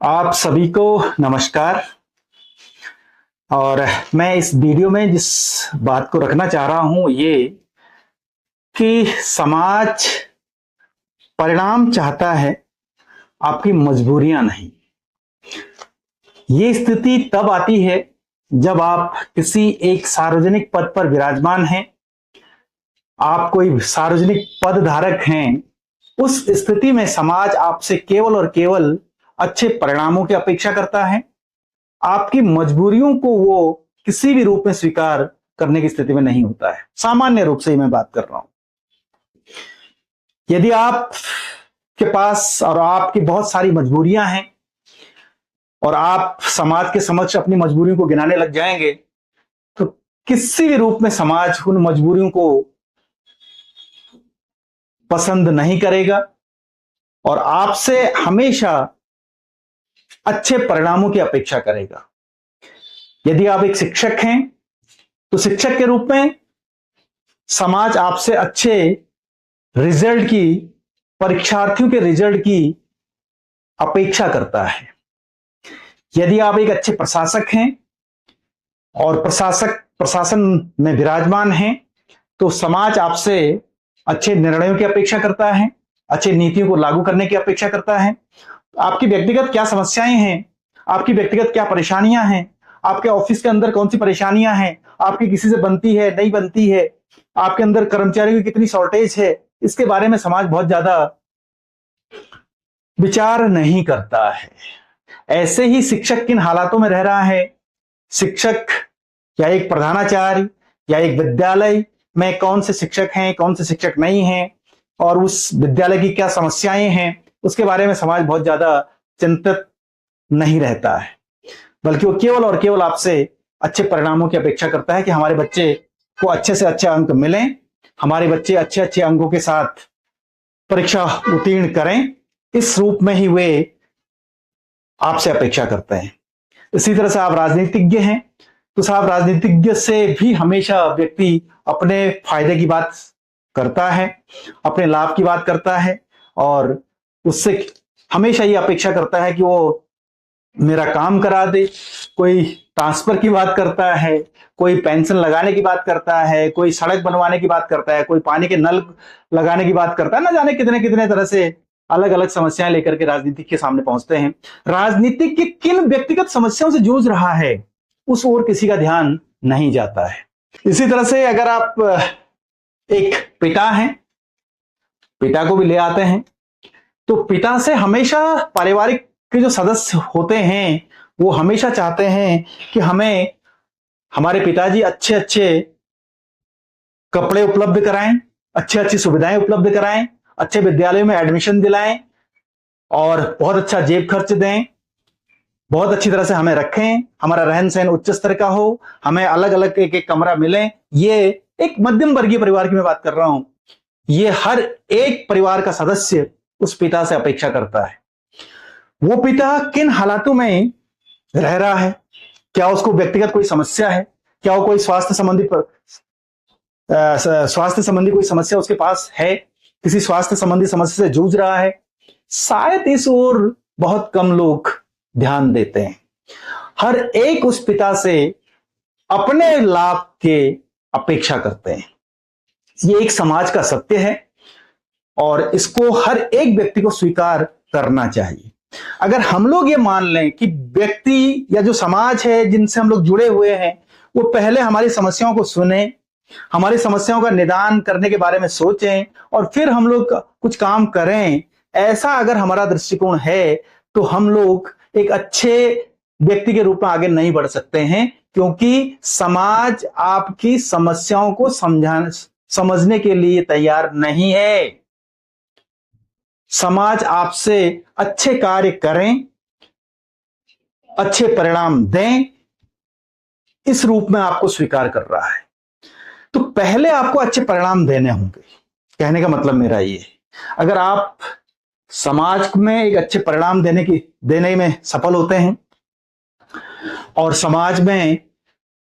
आप सभी को नमस्कार। और मैं इस वीडियो में जिस बात को रखना चाह रहा हूं ये कि समाज परिणाम चाहता है, आपकी मजबूरियां नहीं। ये स्थिति तब आती है जब आप किसी एक सार्वजनिक पद पर विराजमान हैं, आप कोई सार्वजनिक पद धारक हैं। उस स्थिति में समाज आपसे केवल और केवल अच्छे परिणामों की अपेक्षा करता है। आपकी मजबूरियों को वो किसी भी रूप में स्वीकार करने की स्थिति में नहीं होता है। सामान्य रूप से ही मैं बात कर रहा हूं। यदि आप के पास और आपकी बहुत सारी मजबूरियां हैं और आप समाज के समक्ष अपनी मजबूरियों को गिनाने लग जाएंगे तो किसी भी रूप में समाज उन मजबूरियों को पसंद नहीं करेगा और आपसे हमेशा अच्छे परिणामों की अपेक्षा करेगा। यदि आप एक शिक्षक हैं तो शिक्षक के रूप में समाज आपसे अच्छे रिजल्ट की, परीक्षार्थियों के रिजल्ट की अपेक्षा करता है। यदि आप एक अच्छे प्रशासक हैं और प्रशासन में विराजमान हैं तो समाज आपसे अच्छे निर्णयों की अपेक्षा करता है, अच्छे नीतियों को लागू करने की अपेक्षा करता है। आपकी व्यक्तिगत क्या समस्याएं हैं, आपकी व्यक्तिगत क्या परेशानियां हैं, आपके ऑफिस के अंदर कौन सी परेशानियां हैं, आपकी किसी से बनती है नहीं बनती है, आपके अंदर कर्मचारियों की कितनी शॉर्टेज है, इसके बारे में समाज बहुत ज्यादा विचार नहीं करता है। ऐसे ही शिक्षक किन हालातों में रह रहा है, शिक्षक या एक प्रधानाचार्य या एक विद्यालय में कौन से शिक्षक हैं, कौन से शिक्षक नहीं हैं और उस विद्यालय की क्या समस्याएं हैं, उसके बारे में समाज बहुत ज्यादा चिंतित नहीं रहता है। बल्कि वो केवल और केवल आपसे अच्छे परिणामों की अपेक्षा करता है कि हमारे बच्चे को अच्छे से अच्छे अंक मिलें, हमारे बच्चे अच्छे अच्छे अंकों के साथ परीक्षा उत्तीर्ण करें। इस रूप में ही वे आपसे अपेक्षा करते हैं। इसी तरह से आप राजनीतिज्ञ हैं तो साहब, राजनीतिज्ञ से भी हमेशा व्यक्ति अपने फायदे की बात करता है, अपने लाभ की बात करता है और उससे हमेशा ये अपेक्षा करता है कि वो मेरा काम करा दे। कोई ट्रांसफर की बात करता है, कोई पेंशन लगाने की बात करता है, कोई सड़क बनवाने की बात करता है, कोई पानी के नल लगाने की बात करता है। ना जाने कितने कितने तरह से अलग अलग समस्याएं लेकर के राजनीतिक के सामने पहुंचते हैं। राजनीतिक के किन व्यक्तिगत समस्याओं से जूझ रहा है उस ओर किसी का ध्यान नहीं जाता है। इसी तरह से अगर आप एक पिता हैं, पिता को भी ले आते हैं तो पिता से हमेशा पारिवारिक के जो सदस्य होते हैं वो हमेशा चाहते हैं कि हमें हमारे पिताजी अच्छे अच्छे कपड़े उपलब्ध कराएं, अच्छी अच्छी सुविधाएं उपलब्ध कराएं, अच्छे विद्यालयों में एडमिशन दिलाएं और बहुत अच्छा जेब खर्च दें, बहुत अच्छी तरह से हमें रखें, हमारा रहन सहन उच्च स्तर का हो, हमें अलग अलग एक एक कमरा मिले। ये एक मध्यम वर्गीय परिवार की मैं बात कर रहा हूं। ये हर एक परिवार का सदस्य उस पिता से अपेक्षा करता है। वो पिता किन हालातों में रह रहा है, क्या उसको व्यक्तिगत कोई समस्या है, क्या वो कोई स्वास्थ्य संबंधी कोई समस्या उसके पास है, किसी स्वास्थ्य संबंधी समस्या से जूझ रहा है, शायद इस ओर बहुत कम लोग ध्यान देते हैं। हर एक उस पिता से अपने लाभ के अपेक्षा करते हैं। ये एक समाज का सत्य है और इसको हर एक व्यक्ति को स्वीकार करना चाहिए। अगर हम लोग ये मान लें कि व्यक्ति या जो समाज है जिनसे हम लोग जुड़े हुए हैं वो पहले हमारी समस्याओं को सुने, हमारी समस्याओं का निदान करने के बारे में सोचें और फिर हम लोग कुछ काम करें, ऐसा अगर हमारा दृष्टिकोण है तो हम लोग एक अच्छे व्यक्ति के रूप में आगे नहीं बढ़ सकते हैं। क्योंकि समाज आपकी समस्याओं को समझने के लिए तैयार नहीं है। समाज आपसे अच्छे कार्य करें, अच्छे परिणाम दें, इस रूप में आपको स्वीकार कर रहा है। तो पहले आपको अच्छे परिणाम देने होंगे। कहने का मतलब मेरा ये है, अगर आप समाज में एक अच्छे परिणाम देने में सफल होते हैं और समाज में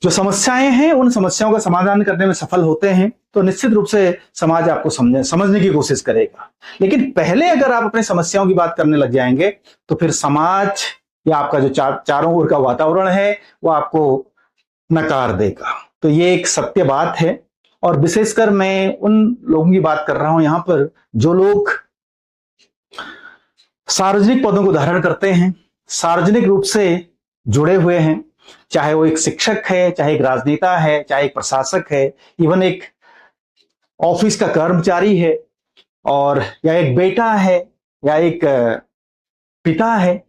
जो समस्याएं हैं उन समस्याओं का समाधान करने में सफल होते हैं तो निश्चित रूप से समाज आपको समझने की कोशिश करेगा। लेकिन पहले अगर आप अपनी समस्याओं की बात करने लग जाएंगे तो फिर समाज या आपका जो चारों ओर का वातावरण है वो आपको नकार देगा। तो ये एक सत्य बात है। और विशेषकर मैं उन लोगों की बात कर रहा हूं यहां पर जो लोग सार्वजनिक पदों को धारण करते हैं, सार्वजनिक रूप से जुड़े हुए हैं, चाहे वो एक शिक्षक है, चाहे एक राजनेता है, चाहे एक प्रशासक है, इवन एक ऑफिस का कर्मचारी है, और या एक बेटा है या एक पिता है।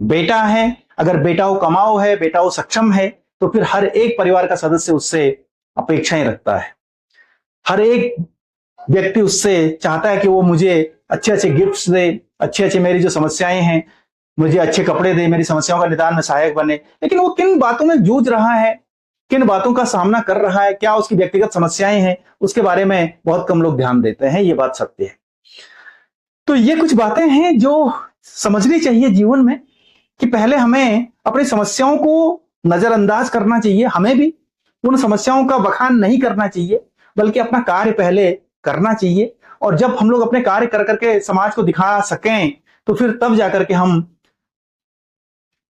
बेटा है, अगर बेटा वो कमाओ है, बेटा वो सक्षम है, तो फिर हर एक परिवार का सदस्य उससे अपेक्षाएं रखता है। हर एक व्यक्ति उससे चाहता है कि वो मुझे अच्छे अच्छे गिफ्ट्स दे, अच्छे अच्छे मेरी जो समस्याएं हैं मुझे अच्छे कपड़े दे, मेरी समस्याओं का निदान में सहायक बने। लेकिन वो किन बातों में जूझ रहा है, किन बातों का सामना कर रहा है, क्या उसकी व्यक्तिगत समस्याएं हैं, उसके बारे में बहुत कम लोग ध्यान देते हैं। ये बात सत्य है। तो ये कुछ बातें हैं जो समझनी चाहिए जीवन में कि पहले हमें अपनी समस्याओं को नजरअंदाज करना चाहिए, हमें भी उन समस्याओं का बखान नहीं करना चाहिए, बल्कि अपना कार्य पहले करना चाहिए। और जब हम लोग अपने कार्य कर करके समाज को दिखा सकें तो फिर तब जाकर के हम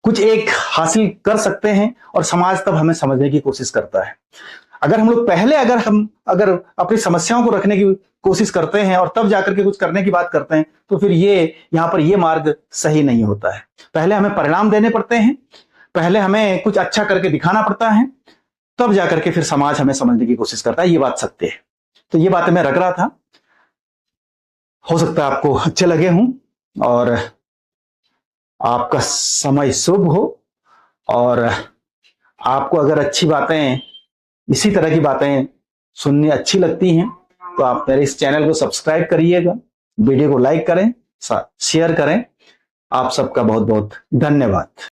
कुछ एक हासिल कर सकते हैं और समाज तब हमें समझने की कोशिश करता है। अगर हम लोग पहले अगर अपनी समस्याओं को रखने की कोशिश करते हैं और तब जाकर के कुछ करने की बात करते हैं तो फिर यहाँ पर ये मार्ग सही नहीं होता है। पहले हमें परिणाम देने पड़ते हैं, पहले हमें कुछ अच्छा करके दिखाना पड़ता है, तब जाकर के फिर समाज हमें समझने की कोशिश करता है। ये बात सत्य है। तो ये बातें मैं रख रहा था, हो सकता है आपको अच्छे लगे हों और आपका समय शुभ हो। और आपको अगर अच्छी बातें, इसी तरह की बातें सुननी अच्छी लगती हैं तो आप मेरे इस चैनल को सब्सक्राइब करिएगा, वीडियो को लाइक करें, शेयर करें। आप सबका बहुत बहुत धन्यवाद।